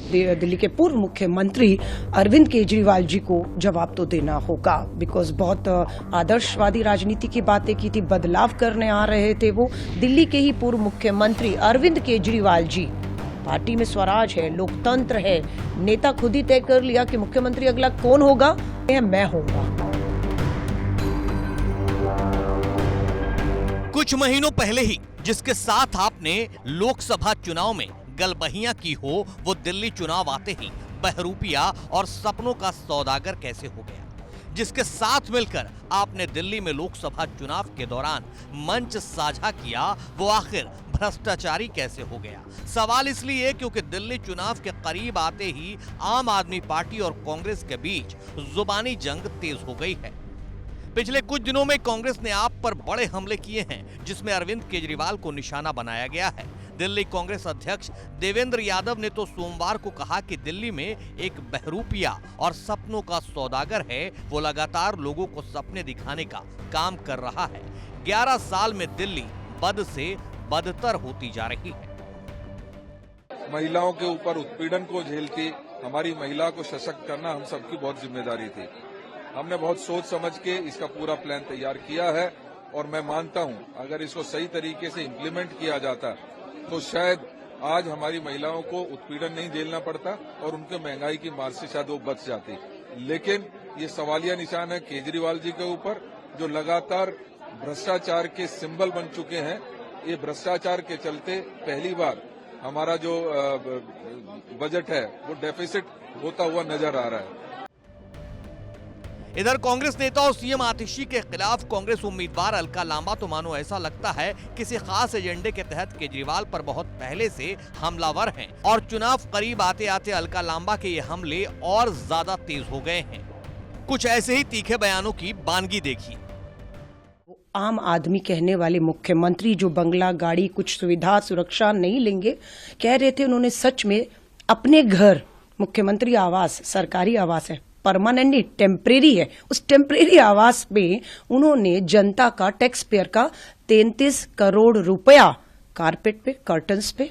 दिल्ली के पूर्व मुख्यमंत्री अरविंद केजरीवाल जी को जवाब तो देना होगा। बिकॉज बहुत आदर्शवादी राजनीति की बातें की थी, बदलाव करने आ रहे थे वो। दिल्ली के ही पूर्व मुख्यमंत्री अरविंद केजरीवाल जी, पार्टी में स्वराज है, लोकतंत्र है, नेता खुद ही तय कर लिया कि मुख्यमंत्री अगला कौन होगा, मैं होऊंगा। कुछ महीनों पहले ही जिसके साथ आपने लोकसभा चुनाव में गलबहियां की हो, वो दिल्ली चुनाव आते ही बहरूपिया और सपनों का सौदागर कैसे हो गया। जिसके साथ मिलकर आपने दिल्ली में लोकसभा चुनाव के दौरान मंच साझा किया, वो आखिर भ्रष्टाचारी कैसे हो गया। सवाल इसलिए क्योंकि दिल्ली चुनाव के करीब आते ही आम आदमी पार्टी और कांग्रेस के बीच जुबानी जंग तेज हो गई है। पिछले कुछ दिनों में कांग्रेस ने आप पर बड़े हमले किए हैं, जिसमें अरविंद केजरीवाल को निशाना बनाया गया है। दिल्ली कांग्रेस अध्यक्ष देवेंद्र यादव ने तो सोमवार को कहा कि दिल्ली में एक बहरूपिया और सपनों का सौदागर है, वो लगातार लोगों को सपने दिखाने का काम कर रहा है। 11 साल में दिल्ली बद से बदतर होती जा रही है। महिलाओं के ऊपर उत्पीड़न को झेलती हमारी महिला को सशक्त करना हम सबकी बहुत जिम्मेदारी थी। हमने बहुत सोच समझ के इसका पूरा प्लान तैयार किया है और मैं मानता हूं अगर इसको सही तरीके से इम्प्लीमेंट किया जाता तो शायद आज हमारी महिलाओं को उत्पीड़न नहीं झेलना पड़ता और उनके महंगाई की मार से शायद वो बच जाती। लेकिन ये सवालिया निशान है केजरीवाल जी के ऊपर, जो लगातार भ्रष्टाचार के सिंबल बन चुके हैं। ये भ्रष्टाचार के चलते पहली बार हमारा जो बजट है वो डेफिसिट होता हुआ नजर आ रहा है। इधर कांग्रेस नेता और सीएम आतिशी के खिलाफ कांग्रेस उम्मीदवार अलका लांबा तो मानो ऐसा लगता है किसी खास एजेंडे के तहत केजरीवाल पर बहुत पहले से हमलावर हैं और चुनाव करीब आते आते अलका लांबा के ये हमले और ज्यादा तेज हो गए हैं। कुछ ऐसे ही तीखे बयानों की बानगी देखिए। आम आदमी कहने वाले मुख्यमंत्री जो बंगला, गाड़ी, कुछ सुविधा, सुरक्षा नहीं लेंगे, कह रहे थे उन्होंने सच में अपने घर, मुख्यमंत्री आवास सरकारी आवास है, परमानेंटली टेम्परेरी है, उस टेम्परेरी आवास में उन्होंने जनता का, टैक्स पेयर का 33 करोड़ रुपया कारपेट पे, कर्टन्स पे,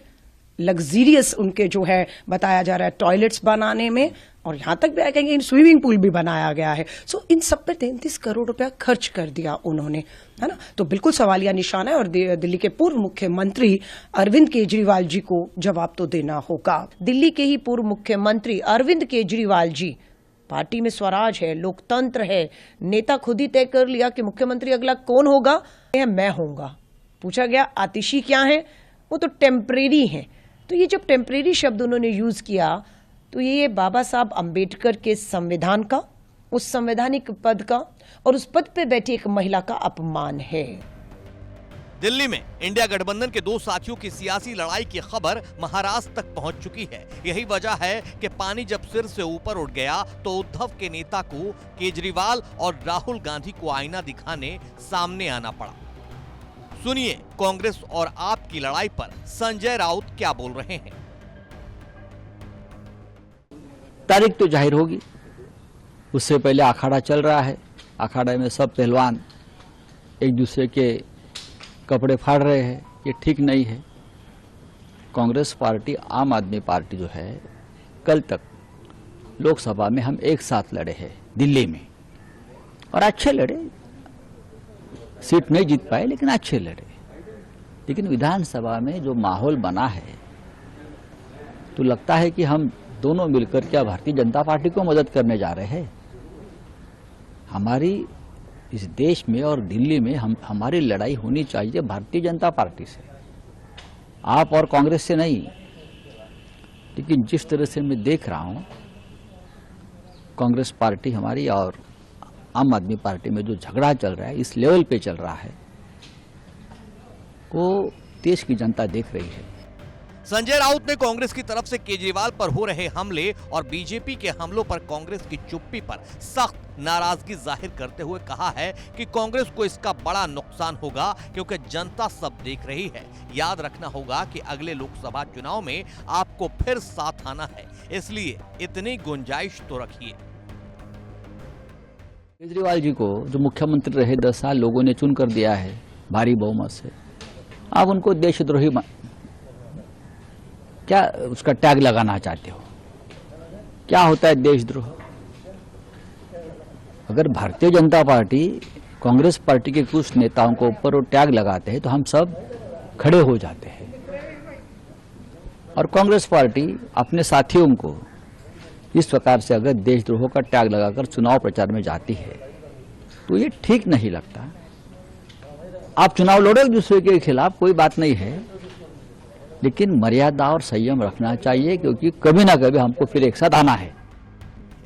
लग्जरियस उनके जो है बताया जा रहा है टॉयलेट्स बनाने में, और यहां तक भी आ कहेंगे स्विमिंग पूल भी बनाया गया है। सो इन सब पे 33 करोड़ रुपया खर्च कर दिया उन्होंने, है ना। तो बिल्कुल सवालिया निशान है और दिल्ली के पूर्व मुख्यमंत्री अरविंद केजरीवाल जी को जवाब तो देना होगा। दिल्ली के ही पूर्व मुख्यमंत्री अरविंद केजरीवाल जी, पार्टी में स्वराज है, लोकतंत्र है, नेता खुद ही तय कर लिया कि मुख्यमंत्री अगला कौन होगा, मैं होऊंगा। पूछा गया आतिशी क्या है, वो तो टेम्परेरी है। तो ये जब टेम्परेरी शब्द उन्होंने यूज किया तो ये बाबा साहब अंबेडकर के संविधान का, उस संवैधानिक पद का और उस पद पे बैठी एक महिला का अपमान है। दिल्ली में इंडिया गठबंधन के दो साथियों की सियासी लड़ाई की खबर महाराष्ट्र तक पहुंच चुकी है। यही वजह है कि पानी जब सिर से ऊपर उठ गया तो उद्धव के नेता को केजरीवाल और राहुल गांधी को आईना दिखाने सामने आना पड़ा। सुनिए कांग्रेस और आप की लड़ाई पर संजय राउत क्या बोल रहे हैं। तारीख तो जाहिर होगी, उससे पहले अखाड़ा चल रहा है। अखाड़े में सब पहलवान एक दूसरे के कपड़े फाड़ रहे हैं, ये ठीक नहीं है। कांग्रेस पार्टी, आम आदमी पार्टी जो है, कल तक लोकसभा में हम एक साथ लड़े हैं दिल्ली में, और अच्छे लड़े, सीट नहीं जीत पाए लेकिन अच्छे लड़े। लेकिन विधानसभा में जो माहौल बना है तो लगता है कि हम दोनों मिलकर क्या भारतीय जनता पार्टी को मदद करने जा रहे हैं। हमारी इस देश में और दिल्ली में हमारी लड़ाई होनी चाहिए भारतीय जनता पार्टी से, आप और कांग्रेस से नहीं। लेकिन जिस तरह से मैं देख रहा हूं कांग्रेस पार्टी हमारी और आम आदमी पार्टी में जो झगड़ा चल रहा है, इस लेवल पे चल रहा है, वो देश की जनता देख रही है। संजय राउत ने कांग्रेस की तरफ से केजरीवाल पर हो रहे हमले और बीजेपी के हमलों पर कांग्रेस की चुप्पी पर सख्त नाराजगी जाहिर करते हुए कहा है कि कांग्रेस को इसका बड़ा नुकसान होगा क्योंकि जनता सब देख रही है। याद रखना होगा कि अगले लोकसभा चुनाव में आपको फिर साथ आना है, इसलिए इतनी गुंजाइश तो रखिए। केजरीवाल जी को जो मुख्यमंत्री रहे 10 साल लोगों ने चुन कर दिया है भारी बहुमत से, आप उनको देशद्रोही क्या उसका टैग लगाना चाहते हो? क्या होता है देशद्रोह? अगर भारतीय जनता पार्टी कांग्रेस पार्टी के कुछ नेताओं को ऊपर वो टैग लगाते हैं तो हम सब खड़े हो जाते हैं, और कांग्रेस पार्टी अपने साथियों को इस प्रकार से अगर देशद्रोह का टैग लगाकर चुनाव प्रचार में जाती है तो ये ठीक नहीं लगता। आप चुनाव लड़ो एक दूसरे के खिलाफ, कोई बात नहीं है, लेकिन मर्यादा और संयम रखना चाहिए, क्योंकि कभी ना कभी हमको फिर एक साथ आना है।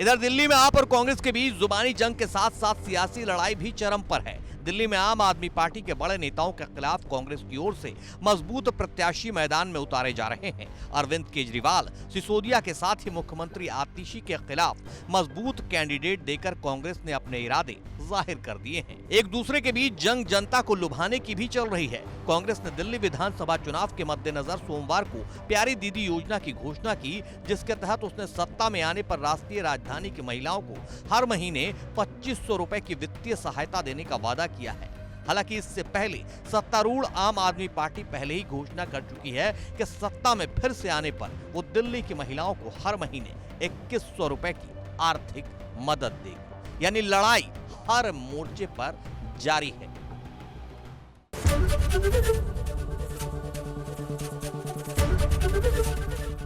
इधर दिल्ली में आप और कांग्रेस के बीच जुबानी जंग के साथ साथ सियासी लड़ाई भी चरम पर है। दिल्ली में आम आदमी पार्टी के बड़े नेताओं के खिलाफ कांग्रेस की ओर से मजबूत प्रत्याशी मैदान में उतारे जा रहे हैं। अरविंद केजरीवाल, सिसोदिया के साथ ही मुख्यमंत्री आतिशी के खिलाफ मजबूत कैंडिडेट देकर कांग्रेस ने अपने इरादे जाहिर कर दिए हैं। एक दूसरे के बीच जंग जनता को लुभाने की भी चल रही है। कांग्रेस ने दिल्ली विधानसभा चुनाव के मद्देनजर सोमवार को प्यारी दीदी योजना की घोषणा की, जिसके तहत उसने सत्ता में आने पर राष्ट्रीय राजधानी की महिलाओं को हर महीने 2500 रुपए की वित्तीय सहायता देने का वादा किया है। हालांकि इससे पहले सत्तारूढ़ आम आदमी पार्टी पहले ही घोषणा कर चुकी है कि सत्ता में फिर से आने पर वो दिल्ली की महिलाओं को हर महीने 2100 रुपए की आर्थिक मदद देगी। यानी लड़ाई हर मोर्चे पर जारी है।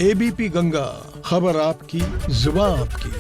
एबीपी गंगा, खबर आपकी, जुबान आपकी।